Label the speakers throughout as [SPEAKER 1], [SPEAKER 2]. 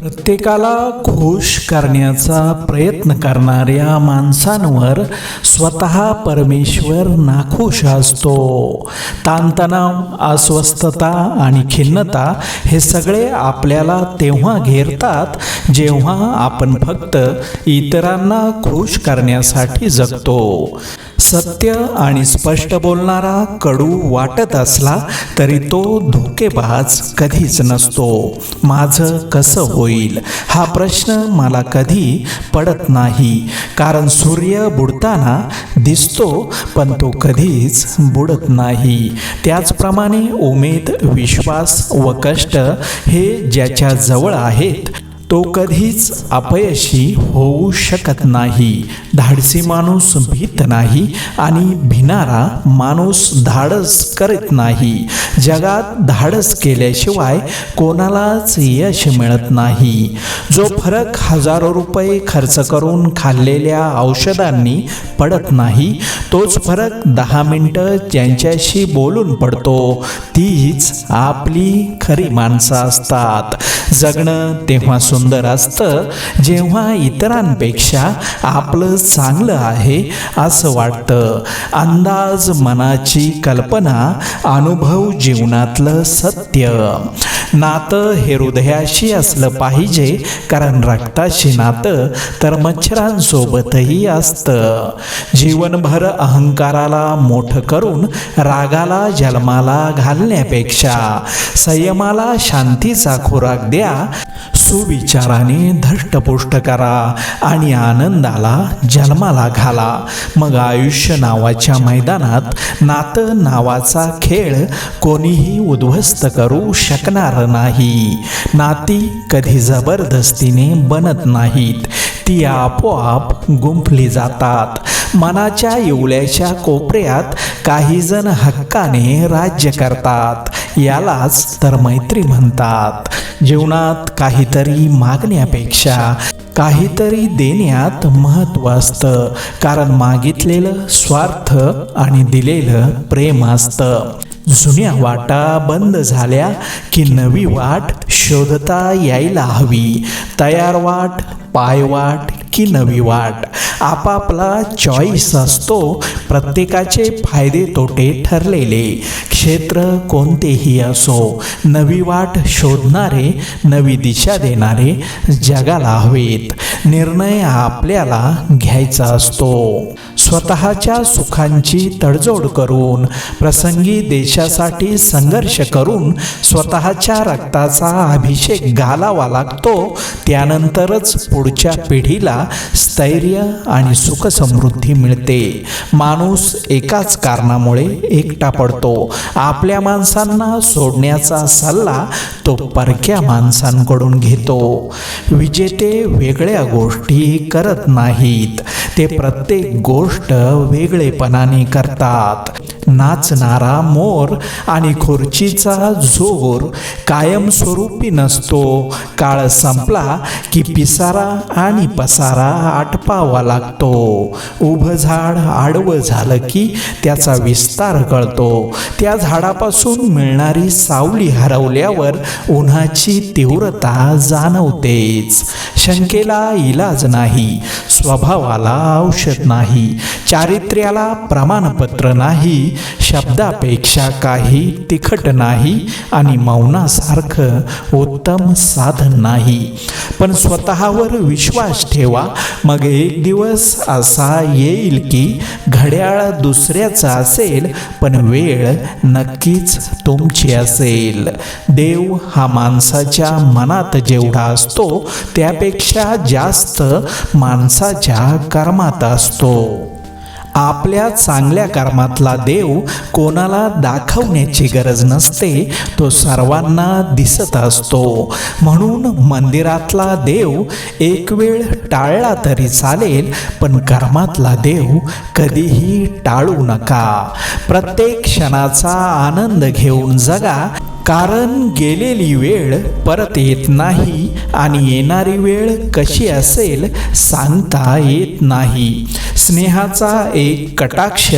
[SPEAKER 1] प्रत्येकाला खुश करण्याचा प्रयत्न करणाऱ्या माणसांवर स्वतः परमेश्वर नाखुश असतो. ताणतणाव, अस्वस्थता आणि खिन्नता हे सगळे आपल्याला तेव्हा घेरतात जेव्हा आपण फक्त इतरांना खुश करण्यासाठी जगतो. सत्य आणि स्पष्ट बोलणारा कडू वाटत असला तरी तो धोकेबाज कधीच नसतो. माझं कसं होईल हा प्रश्न मला कधी पडत नाही, कारण सूर्य बुडताना दिसतो पण तो कधीच बुडत नाही. त्याचप्रमाणे उमेद, विश्वास व कष्ट हे ज्याच्या जवळ आहेत तो कधीच अपयशी होऊ शकत नाही. धाडसी माणूस भीत नाही आणि भिणारा माणूस धाडस करत नाही. जगात धाडस केल्याशिवाय कोणालाच यश मिळत नाही. जो फरक हजारो रुपये खर्च करून खाल्लेल्या औषधांनी पडत नाही, तोच फरक 10 मिनिटं ज्यांच्याशी बोलून पडतो, तीच आपली खरी माणसं असतात. जगणं तेव्हा सुंदर असतं जेव्हा इतरांपेक्षा आपलं चांगलं आहे असं वाटतं. अंदाज मनाची कल्पना, अनुभव जीवनातलं सत्य. नातं हे हृदयाशी असलं पाहिजे, कारण रक्ताशी नातं तर मच्छरांसोबतही असतं. जीवनभर अहंकाराला मोठं करून रागाला जन्माला घालण्यापेक्षा संयमाला शांतीचा खुराक द्या, सुविचाराने धष्टपुष्ट करा आणि आनंदाला जन्माला घाला. मग आयुष्य नावाच्या मैदानात नातं नावाचा खेळ कोणीही उद्ध्वस्त करू शकणार नाही. नाती कधी जबरदस्तीने बनत नाहीत, ती आपोआप गुंफली जातात. मनाच्या इवल्याच्या कोपऱ्यात काही जण हक्काने राज्य करतात, यालाच तर मैत्री म्हणतात. जीवनात काहीतरी मागण्यापेक्षा काहीतरी देण्यात महत्त्व असतं, कारण मागितलेलं स्वार्थ आणि दिलेलं प्रेम असतं. जुन्या वाटा बंद झाल्या की नवी वाट शोधता यायला हवी. तयार वाट, पायवाट की नवी वाट, आपापला चॉईस असतो. प्रत्येकाचे फायदे तोटे ठरलेले. क्षेत्र कोणतेही असो, नवी वाट शोधणारे, नवी दिशा देणारे जगाला हवेत. निर्णय आपल्याला घ्यायचा असतो. स्वतःच्या सुखांची तडजोड करून, प्रसंगी देशासाठी संघर्ष करून स्वतःच्या रक्ताचा अभिषेक घालावा लागतो. त्यानंतरच पुढच्या पिढीला स्थैर्य आणि सुखसमृद्धी मिळते. माणूस एकाच कारणामुळे एकटा पडतो. आपल्या माणसांना सोडण्याचा सल्ला तो परक्या माणसांकडून घेतो. विजेते वेगळ्या गोष्टी करत नाहीत, ते प्रत्येक गोष्ट वेगळेपणाने करतात. नाचणारा मोर आणि खुर्चीचा जोर कायमस्वरूपी नसतो. काळ संपला की पिसारा आणि पसारा आटपावा लागतो. उभं झाड आडवं झालं की त्याचा विस्तार कळतो. त्या झाडापासून मिळणारी सावली हरवल्यावर उन्हाची तीव्रता जाणवतेच. शंकेला इलाज नाही, स्वभावाला औषध नाही, चारित्र्याला प्रमाणपत्र नाही, शब्दापेक्षा काही तिखट नाही आणि मौनासारखं उत्तम साधन नाही. पण स्वतःवर विश्वास ठेवा. मग एक दिवस असा येईल की घड्याळ दुसऱ्याचा असेल, पण वेळ नक्कीच तुमची असेल. देव हा माणसाच्या मनात जेवढा असतो त्यापेक्षा जास्त माणसाच्या कर्मात असतो. आपल्या चांगल्या कर्मातला देव कोणाला दाखवण्याची गरज नसते, तो सर्वांना दिसत असतो. म्हणून मंदिरातला देव एक वेळ टाळला तरी चालेल, पण कर्मातला देव कधीही टाळू नका. प्रत्येक क्षणाचा आनंद घेऊन जगा. कारण गेलेली वेळ परत येत नाही आणि येणारी वेळ कशी असेल सांगता येत नाही. स्नेहाचा एक कटाक्ष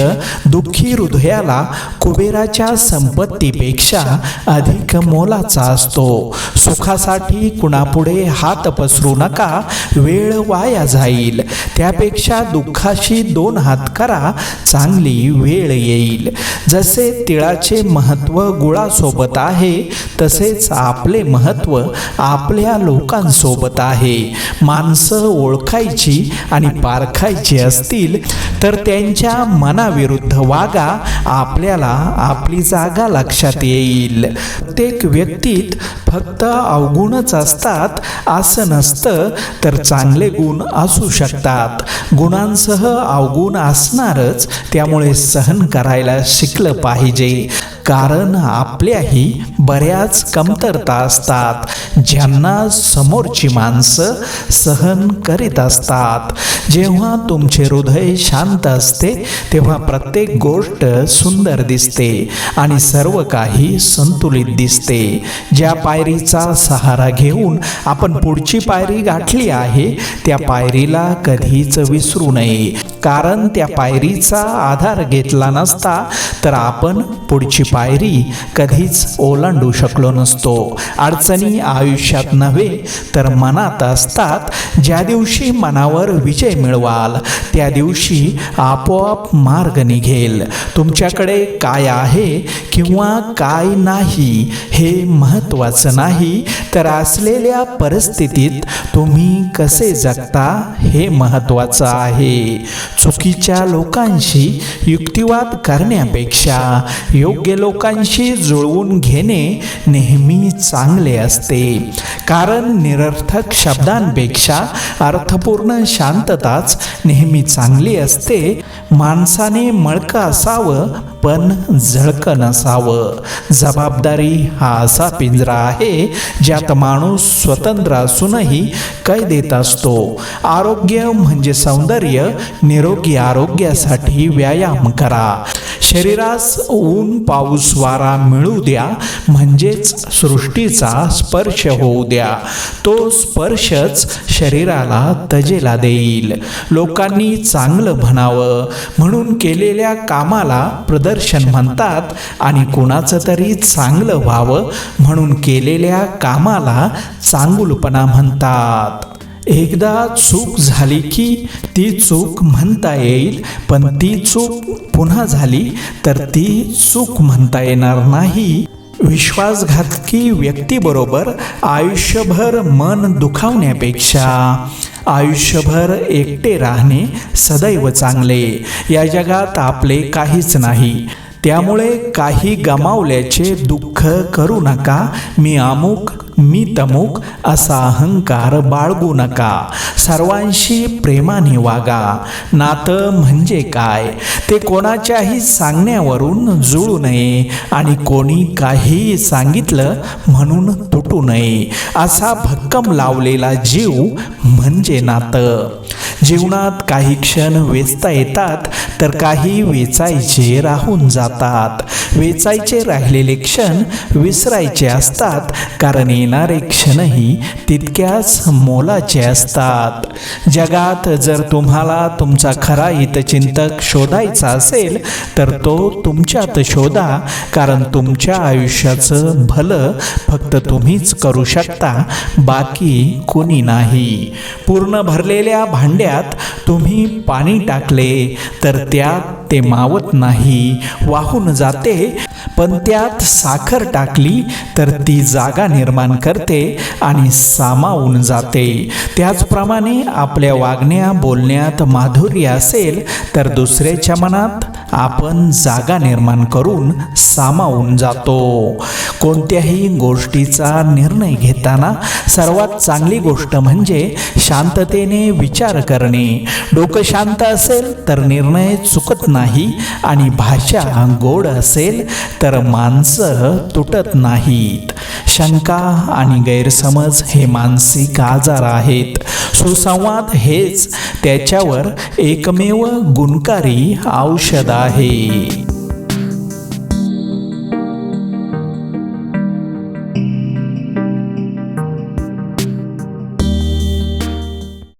[SPEAKER 1] दुःखी हृदयाला कुबेराच्या संपत्तीपेक्षा अधिक मोलाचा असतो. सुखासाठी कुणापुढे हात पसरू नका, वेळ वाया जाईल. त्यापेक्षा दुःखाशी 2 हात करा, चांगली वेळ येईल. जसे तिळाचे महत्त्व गुळासोबत आहे तसेच आपले महत्त्व आपल्या लोकांसोबत आहे. माणसं ओळखायची आणि पारखायची असतील तर त्यांच्या मनाविरुद्ध वागा, आपल्याला आपली जागा लक्षात येईल. प्रत्येक व्यक्तीत फक्त अवगुणच असतात असं नसतं, तर चांगले गुण असू शकतात. गुणांसह अवगुण असणारच, त्यामुळे सहन करायला शिकलं पाहिजे. कारण आपल्याही बऱ्याच कमतरता असतात, ज्यांना समोरची माणसं सहन करीत असतात. जेव्हा तुमचे हृदय शांत असते तेव्हा प्रत्येक गोष्ट सुंदर दिसते आणि सर्व काही संतुलित दिसते. ज्या पायरीचा सहारा घेऊन आपण पुढची पायरी गाठली आहे त्या पायरीला कधीच विसरू नये. कारण त्या पायरीचा आधार घेतला नसता तर आपण पुढची पायरी कधीच ओलांडू शकलो नसतो. अडचणी आयुष्यात नव्हे तर मनात असतात. ज्या दिवशी मनावर विजय मिळवाल त्या दिवशी आपोआप मार्ग निघेल. तुमच्याकडे काय आहे किंवा काय नाही हे महत्त्वाचं नाही, तर असलेल्या परिस्थितीत तुम्ही कसे जगता हे महत्त्वाचं आहे. चुकीच्या लोकांशी युक्तिवाद करण्यापेक्षा योग्य लोकांशी जुळवून घेणे नेहमी चांगले असते. कारण निरर्थक शब्दांपेक्षा अर्थपूर्ण शांतताच नेहमी चांगली असते. माणसाने मळकं असावं पण झळकं नसावं. जबाबदारी हा असा पिंजरा आहे ज्यात माणूस स्वतंत्र असूनही कैदेत असतो. आरोग्य म्हणजे सौंदर्य. निरोगी आरोग्यासाठी व्यायाम करा. शरीरास ऊन पाऊस वारा मिळू द्या, म्हणजेच सृष्टीचा स्पर्श होऊ द्या. तो स्पर्शच शरीराला तजेला देईल. लोकांनी चांगलं म्हणावं म्हणून केलेल्या कामाला प्रदर्शन म्हणतात आणि कुणाचं तरी चांगलं व्हावं म्हणून केलेल्या कामाला चांगुलपणा म्हणतात. एकदा चूक झाली की ती चूक म्हणता येईल, पण ती चूक पुन्हा झाली तर ती चूक म्हणता येणार नाही. विश्वासघातकी व्यक्तीबरोबर आयुष्यभर मन दुखावण्यापेक्षा आयुष्यभर एकटे राहणे सदैव चांगले. या जगात आपले काहीच नाही, त्यामुळे काही गमावल्याचे दुःख करू नका. मी अमुक मी तमुक असा अहंकार बाळगू नका. सर्वांशी प्रेमाने वागा. नातं म्हणजे काय ते कोणाच्याही सांगण्यावरून जुळू नये आणि कोणी काहीही सांगितलं म्हणून तुटू नये. असा भक्कम लावलेला जीव म्हणजे नातं. जीवनात काही क्षण वेचता येतात तर काही वेचायचे राहून जातात. वेचायचे राहिलेले क्षण विसरायचे असतात, कारण येणारे क्षणही तितक्याच मोलाचे असतात. जगात जर तुम्हाला तुमचा खरा हितचिंतक शोधायचा असेल तर तो तुमच्यात शोधा. कारण तुमच्या आयुष्याचं भलं फक्त तुम्हीच करू शकता, बाकी कोणी नाही. पूर्ण भरलेल्या भांड्यात तुम्ही पाणी टाकले तर त्यात ते मावत नाही, वाहून जाते. पण त्यात साखर टाकली तर ती जागा निर्माण करते आणि सामावून जाते. त्याचप्रमाणे आपल्या वागण्या बोलण्यात माधुर्य असेल तर दुसऱ्याच्या मनात आपण जागा निर्माण करून सामावून जातो. कोणत्याही गोष्टीचा निर्णय घेताना सर्वात चांगली गोष्ट म्हणजे शांततेने विचार करणे. डोकं शांत असेल तर निर्णय चुकत नाही आणि भाषा गोड असेल तर माणसं तुटत नाहीत. शंका आणि गैरसमज हे मानसिक आजार आहेत. सुसंवाद हेच त्याच्यावर एकमेव गुणकारी औषध आहे.